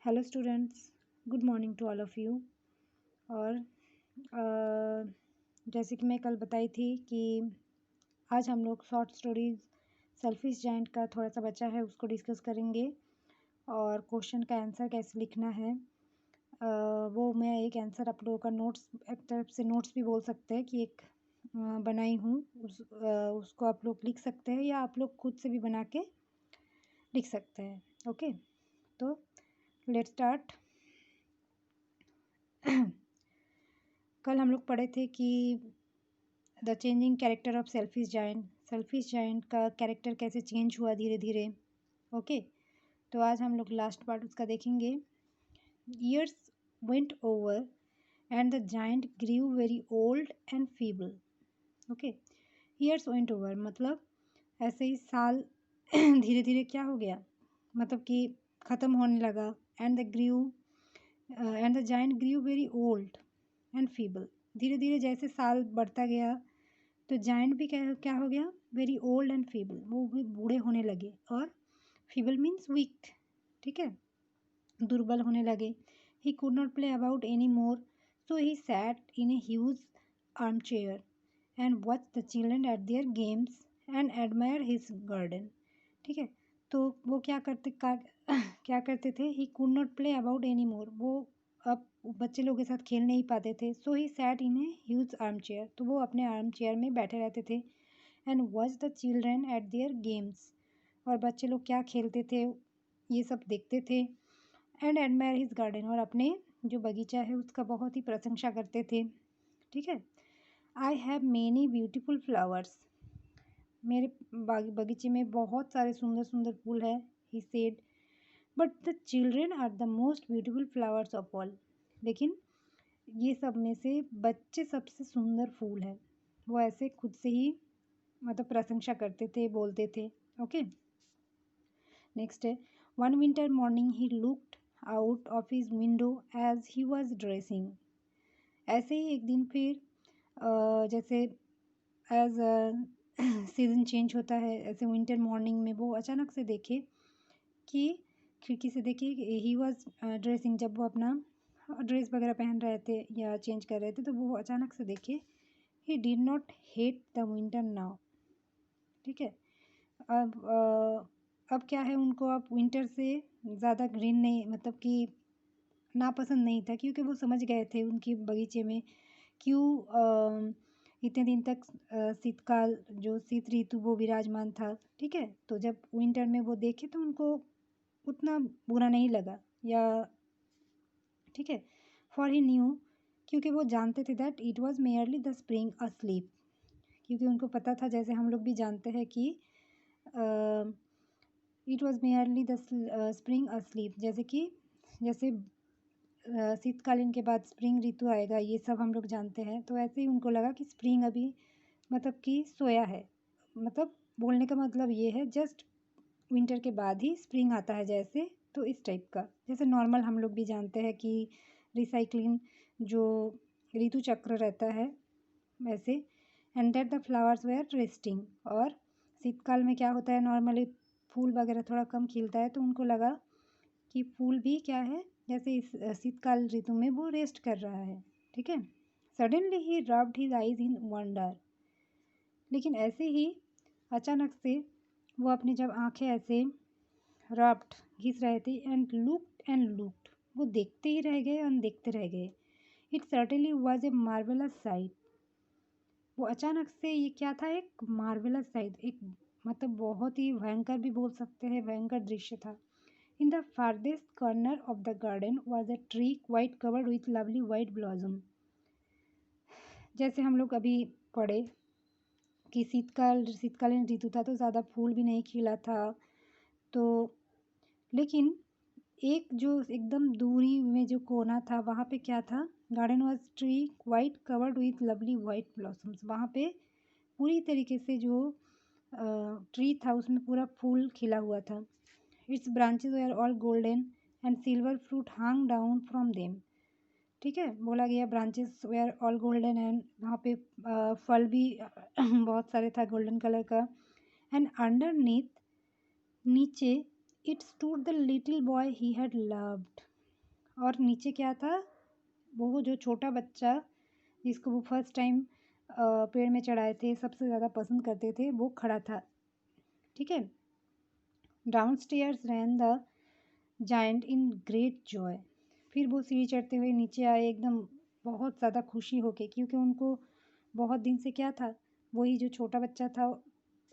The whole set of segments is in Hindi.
Hello students, good morning to all of you. और जैसे कि मैं कल बताई थी कि आज हम लोग शॉर्ट स्टोरीज सेल्फिश जायंट का थोड़ा सा बचा है, उसको डिस्कस करेंगे। और क्वेश्चन का आंसर कैसे लिखना है वो मैं एक आंसर आप लोगों का नोट्स, एक तरफ से नोट्स भी बोल सकते हैं कि एक बनाई हूँ, उसको आप लोग लिख सकते हैं या आप लोग खुद से भी बना के लिख सकते हैं। ओके, तो लेट्स स्टार्ट। कल हम लोग पढ़े थे कि the changing character of selfish giant का कैरेक्टर कैसे चेंज हुआ धीरे धीरे। ओके, तो आज हम लोग लास्ट पार्ट उसका देखेंगे। Years went over and the giant grew very old and feeble. Okay, years went over मतलब ऐसे ही साल धीरे धीरे क्या हो गया, मतलब कि ख़त्म होने लगा। And the giant grew very old and feeble, धीरे धीरे जैसे साल बढ़ता गया तो जायंट भी क्या हो गया, वेरी ओल्ड एंड फीबल, वो भी बूढ़े होने लगे। और फीबल मीन्स वीक, ठीक है, दुर्बल होने लगे। He could not play about any more, so he sat in a huge arm chair and watch the children at their games and admire his garden. ठीक है, तो वो क्या करते थे, he could not play about any more, वो अब बच्चे लोग के साथ खेल नहीं पाते थे। So he sat in a huge armchair, तो वो अपने आर्म चेयर में बैठे रहते थे। And watch the children at their games, और बच्चे लोग क्या खेलते थे ये सब देखते थे। एंड एडमायर हिज गार्डन, और अपने जो बगीचा है उसका बहुत ही प्रशंसा करते थे। ठीक है, I have many beautiful flowers, मेरे बगीचे में बहुत सारे सुंदर सुंदर फूल है। He said, but the children are the most beautiful flowers of all, लेकिन ये सब में से बच्चे सबसे सुंदर फूल है। वो ऐसे खुद से ही मतलब प्रशंसा करते थे, बोलते थे। ओके, नेक्स्ट है, one winter morning he looked out of his window as he was dressing. ऐसे ही एक दिन फिर जैसे एज सीज़न चेंज होता है, ऐसे विंटर मॉर्निंग में वो अचानक से देखे कि खिड़की से देखे ही वॉज ड्रेसिंग, जब वो अपना ड्रेस वगैरह पहन रहे थे या चेंज कर रहे थे, तो वो अचानक से देखे he did not hate the winter now. ठीक है, अब क्या है, उनको अब विंटर से ज़्यादा ग्रीन नहीं, मतलब कि नापसंद नहीं था, क्योंकि वो समझ गए थे उनकी बगीचे में क्यों इतने दिन तक शीतकाल, जो शीत ऋतु वो विराजमान था। ठीक है, तो जब विंटर में वो देखे तो उनको उतना बुरा नहीं लगा, या ठीक है, फॉर ही न्यू, क्योंकि वो जानते थे that it was merely the spring asleep, क्योंकि उनको पता था, जैसे हम लोग भी जानते हैं कि it was merely the spring asleep, जैसे शीतकालीन के बाद स्प्रिंग ऋतु आएगा, ये सब हम लोग जानते हैं। तो ऐसे ही उनको लगा कि स्प्रिंग अभी मतलब कि सोया है, मतलब बोलने का मतलब ये है जस्ट विंटर के बाद ही स्प्रिंग आता है जैसे, तो इस टाइप का, जैसे नॉर्मल हम लोग भी जानते हैं कि रिसाइक्लिंग जो ऋतु चक्र रहता है वैसे। And that the flowers were resting, और शीतकाल में क्या होता है, नॉर्मली फूल वगैरह थोड़ा कम खिलता है, तो उनको लगा कि फूल भी क्या है, जैसे इस शीतकाल ऋतु में वो रेस्ट कर रहा है। ठीक है, सडनली ही रब्ड हिज आईज इन वंडर, लेकिन ऐसे ही अचानक से वो अपनी जब आंखें ऐसे रब्ड घिस रहे थे, एंड लुक्ड, वो देखते ही रह गए और देखते रह गए। It certainly was a marvellous site, वो अचानक से ये क्या था, एक मार्वेलस साइट, एक मतलब बहुत ही भयंकर भी बोल सकते हैं, भयंकर दृश्य था। In the farthest corner of the garden was a tree quite covered with lovely white blossom. जैसे हम लोग अभी पढ़े कि शीतकालीन ऋतु था, तो ज़्यादा फूल भी नहीं खिला था, तो लेकिन एक जो एकदम दूरी में जो कोना था, वहाँ पे क्या था, garden was tree quite covered with lovely white blossoms, वहाँ पे पूरी तरीके से जो ट्री था उसमें पूरा फूल खिला हुआ था। Its branches were all golden and silver fruit hung down from them. ठीक है, बोला गया branches were all golden, and वहाँ पे फल भी बहुत सारे था गोल्डन कलर का। एंड अंडरनीथ, नीचे, it stood the little boy he had loved, और नीचे क्या था, वो जो छोटा बच्चा जिसको वो फर्स्ट टाइम पेड़ में चढ़ाए थे, सबसे ज़्यादा पसंद करते थे, वो खड़ा था। ठीक है। Down stairs rain the giant in great Joy. फिर वो सीढ़ी चढ़ते हुए नीचे आए एकदम बहुत ज़्यादा खुशी होके, क्योंकि उनको बहुत दिन से क्या था, वही जो छोटा बच्चा था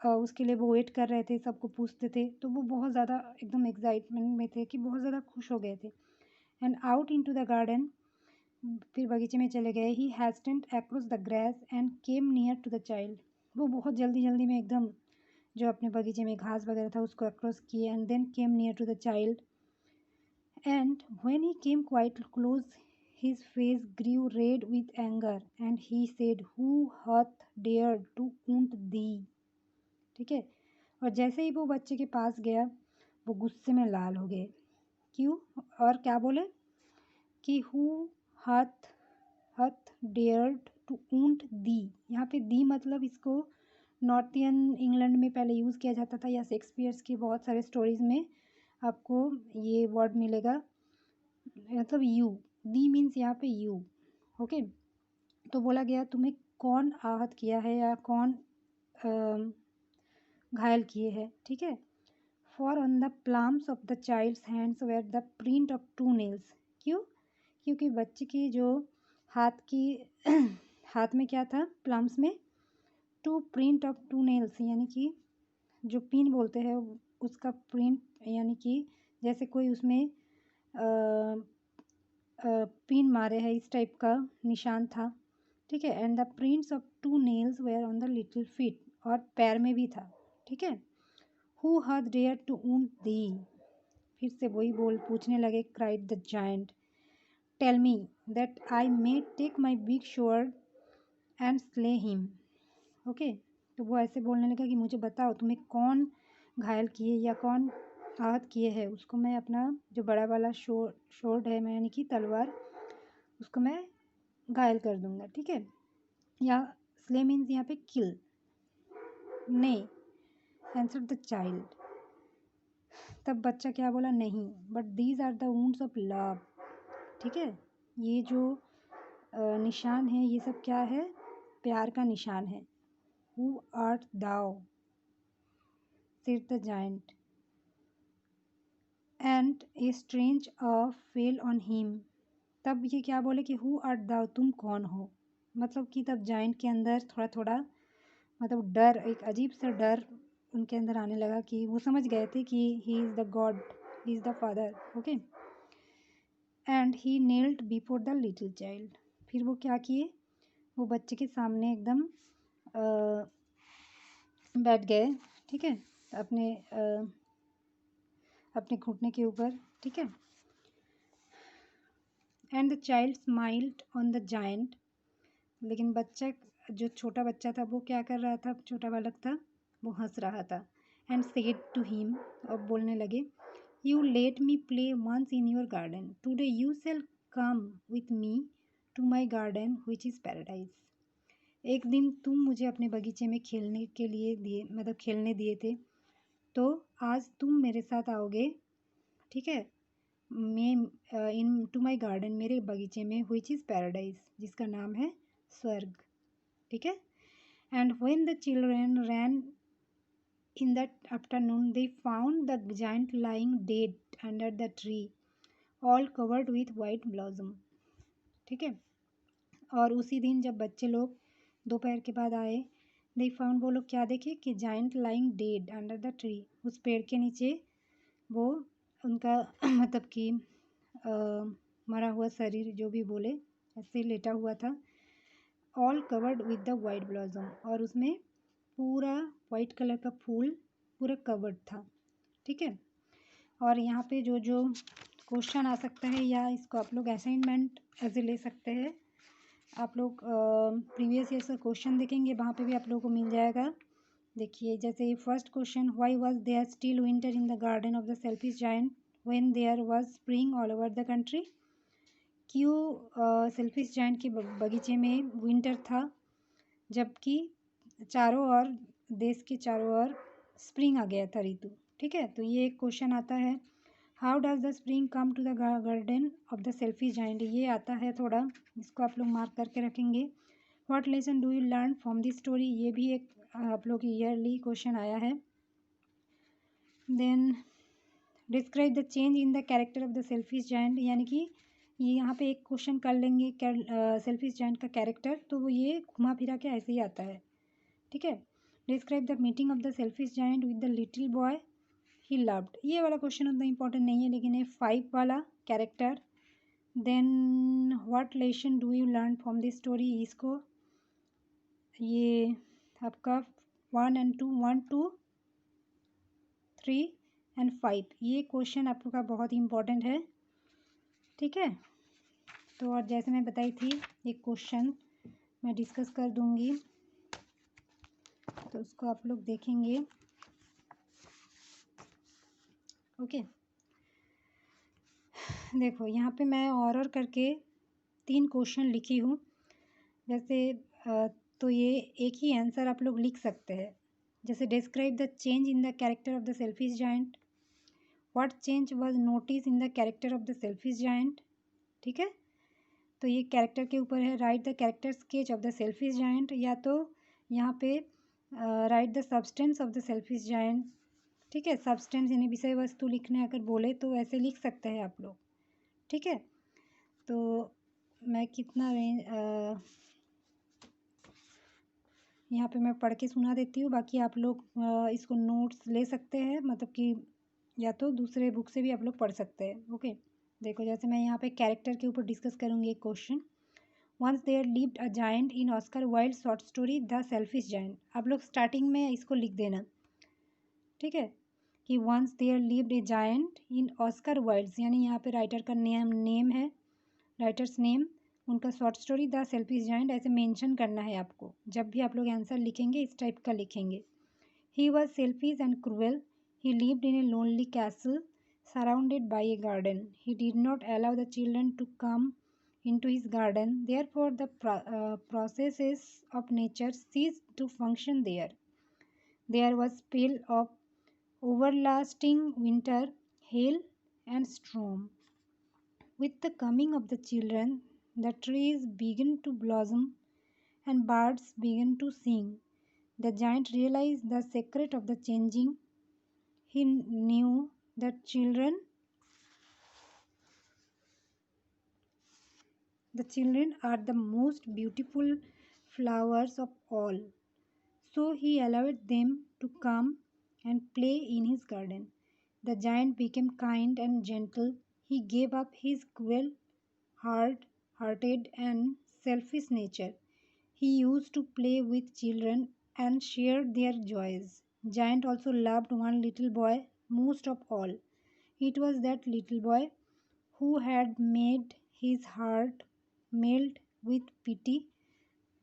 उसके लिए वो वेट कर रहे थे, सबको पूछते थे, तो वो बहुत ज़्यादा एकदम एक्साइटमेंट में थे कि बहुत ज़्यादा खुश हो गए थे। And out into the garden, फिर बगीचे में चले गए। He hastened across the grass and came near to the child. वो बहुत जल्दी जल्दी में एकदम जो अपने बगीचे में घास वगैरह था उसको अक्रॉस किए, and then came near to the child, and when he came quite close, his face grew red with anger, and he said, Who hath dared to wound thee? ठीक है। और जैसे ही वो बच्चे के पास गया, वो गुस्से में लाल हो गए। क्यों? और क्या बोले कि who hath hath dared to wound thee। यहाँ पे दी मतलब इसको नॉर्थियन इंग्लैंड में पहले यूज़ किया जाता था, या शेक्सपियर्स के बहुत सारे स्टोरीज में आपको ये वर्ड मिलेगा, मतलब यू। दी मीन्स यहाँ पे यू। ओके। तो बोला गया तुम्हें कौन आहत किया है या कौन घायल किए है। ठीक है। For on the plams of the child's hands were the print of 2 nails. क्यों? क्योंकि बच्चे की जो हाथ की हाथ में क्या था, प्लाम्स में 2 प्रिंट ऑफ 2 नेल्स, यानी कि जो पिन बोलते हैं उसका प्रिंट, यानी कि जैसे कोई उसमें पिन मारे है, इस टाइप का निशान था। ठीक है। And the prints of 2 nails were on the little feet, और पैर में भी था। ठीक है। Who had dare to wound thee. फिर से वही बोल पूछने लगे, cried the giant, tell me that I may take my big sword and slay him. Okay. तो वो ऐसे बोलने लगा कि मुझे बताओ तुम्हें कौन घायल किए या कौन आहत किए हैं, उसको मैं अपना जो बड़ा वाला शोर्ड है, मैं यानी कि तलवार, उसको मैं घायल कर दूंगा। ठीक है। या स्ले मीन्स यहाँ पे किल। ने आंसर द चाइल्ड। तब बच्चा क्या बोला, नहीं, but these are the wounds of love. ठीक है। ये जो निशान है ये सब क्या है, प्यार का निशान है। Who art thou, said the giant, and a strange awe fell on him। तब ये क्या बोले कि हु आर्ट दाउ, तुम कौन हो। मतलब कि तब जाइंट के अंदर थोड़ा थोड़ा मतलब डर, एक अजीब सा डर उनके अंदर आने लगा, कि वो समझ गए थे कि he is the God, he is the father. Okay. And he nailed before the little child. फिर वो क्या किए, वो बच्चे के सामने एकदम बैठ गए। ठीक है। अपने अपने घुटने के ऊपर। ठीक है। And the child smiled on the giant. लेकिन बच्चा, जो छोटा बच्चा था, वो क्या कर रहा था, छोटा बालक था, वो हंस रहा था। एंड सेड टू हिम, अब बोलने लगे, you let me play once in your garden, today you shall come with me to my garden which is paradise. एक दिन तुम मुझे अपने बगीचे में खेलने के लिए दिए, मतलब खेलने दिए थे, तो आज तुम मेरे साथ आओगे। ठीक है। मैं इन टू माई गार्डन, मेरे बगीचे में, विच इज़ पैराडाइज, जिसका नाम है स्वर्ग। ठीक है। And when the children ran in the afternoon they found the giant lying dead under the tree, all covered with white blossom. ठीक है। और उसी दिन जब बच्चे लोग दोपहर के बाद आए, दे फाउंड, वो लोग क्या देखे कि giant lying dead under the tree, उस पेड़ के नीचे वो उनका मतलब कि मरा हुआ शरीर, जो भी बोले, ऐसे लेटा हुआ था। All covered with the white blossom, और उसमें पूरा वाइट कलर का फूल पूरा कवर्ड था। ठीक है। और यहाँ पे जो जो क्वेश्चन आ सकता है, या इसको आप लोग असाइनमेंट ऐसे ले सकते हैं। आप लोग प्रीवियस ईयर का क्वेश्चन देखेंगे, वहाँ पे भी आप लोगों को मिल जाएगा। देखिए, जैसे first question, why was there still winter in the garden of the selfish giant when there was spring all over the country. क्यों सेल्फिश जायंट के बगीचे में विंटर था, जबकि चारों ओर, देश के चारों ओर स्प्रिंग आ गया था, ऋतु। ठीक है। तो ये एक क्वेश्चन आता है। How does the spring come to the garden of the selfish giant, ये आता है थोड़ा, इसको आप लोग मार्क करके रखेंगे। What lesson do you learn from this story, ये भी एक आप लोग ईयरली क्वेश्चन आया है। Then describe the change in the character of the selfish giant, यानी कि ये यहाँ पे एक क्वेश्चन कर लेंगे सेल्फिश जाइंट का कैरेक्टर, तो वो ये घुमा फिरा के ऐसे ही आता है, ठीक है। Describe the meeting of the selfish giant with the little boy he loved, ये वाला क्वेश्चन उतना इंपॉर्टेंट नहीं है, लेकिन ये 5 वाला character. Then what lesson do you learn from this story, इसको ये आपका 1 and 2, 1, 2, 3 and 5, ये क्वेश्चन आपका बहुत ही इंपॉर्टेंट है, ठीक है। तो और जैसे मैं बताई थी एक क्वेश्चन मैं डिस्कस कर दूंगी, तो उसको आप लोग देखेंगे, ओके। देखो यहाँ पे मैं और करके 3 क्वेश्चन लिखी हूँ, जैसे तो ये एक ही आंसर आप लोग लिख सकते हैं। जैसे describe the change in the character of the selfish giant, what change was notice in the character of the selfish giant, ठीक है। तो ये कैरेक्टर के ऊपर है, right the character sketch of the selfish giant, या तो यहाँ पे right the substance of the selfish giant, ठीक है। सब्सटेंस यानी विषय वस्तु लिखने अगर बोले तो ऐसे लिख सकते हैं आप लोग, ठीक है। तो मैं कितना यहाँ पे मैं पढ़ के सुना देती हूँ, बाकी आप लोग इसको नोट्स ले सकते हैं, मतलब कि या तो दूसरे बुक से भी आप लोग पढ़ सकते हैं, ओके। देखो जैसे मैं यहाँ पे कैरेक्टर के ऊपर डिस्कस करूँगी एक question. Once there lived a giant in Oscar Wilde short story the selfish giant, आप लोग स्टार्टिंग में इसको लिख देना, ठीक है, कि once there lived a giant in Oscar Wilde's, यानी यहाँ पे राइटर का नेम है, राइटर्स नेम, उनका short story the selfish giant, ऐसे मेंशन करना है आपको। जब भी आप लोग आंसर लिखेंगे इस टाइप का लिखेंगे। He was selfish and cruel, he lived in a lonely castle surrounded by a garden. He did not allow the children to come into his garden. Therefore, the processes of nature ceased to function there. There was spell of everlasting winter, hail, and storm. With the coming of the children, the trees began to blossom and birds began to sing. The giant realized the secret of the changing. He knew that the children are the most beautiful flowers of all. So he allowed them to come and play in his garden. The giant became kind and gentle. He gave up his cruel, hard-hearted and selfish nature. He used to play with children and share their joys. Giant also loved one little boy most of all. It was that little boy who had made his heart melt with pity.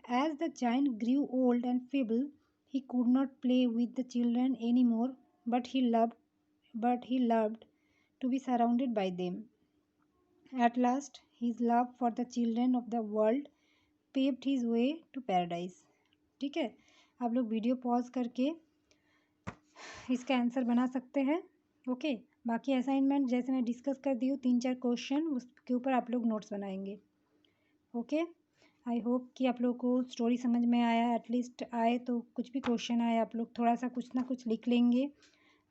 As the giant grew old and feeble, he could not play with the children anymore, but he loved to be surrounded by them. At last, his love for the children of the world paved his way to paradise. ठीक है, आप लोग वीडियो पॉज करके इसका आंसर बना सकते हैं, ओके। बाकी असाइनमेंट जैसे मैं डिस्कस कर दी हूँ 3-4 क्वेश्चन, उसके ऊपर आप लोग नोट्स बनाएंगे, ओके। आई होप कि आप लोग को स्टोरी समझ में आया, एटलीस्ट आए तो कुछ भी क्वेश्चन आए आप लोग थोड़ा सा कुछ ना कुछ लिख लेंगे,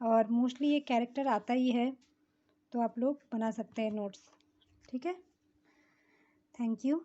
और मोस्टली ये कैरेक्टर आता ही है, तो आप लोग बना सकते हैं नोट्स, ठीक है। Thank you.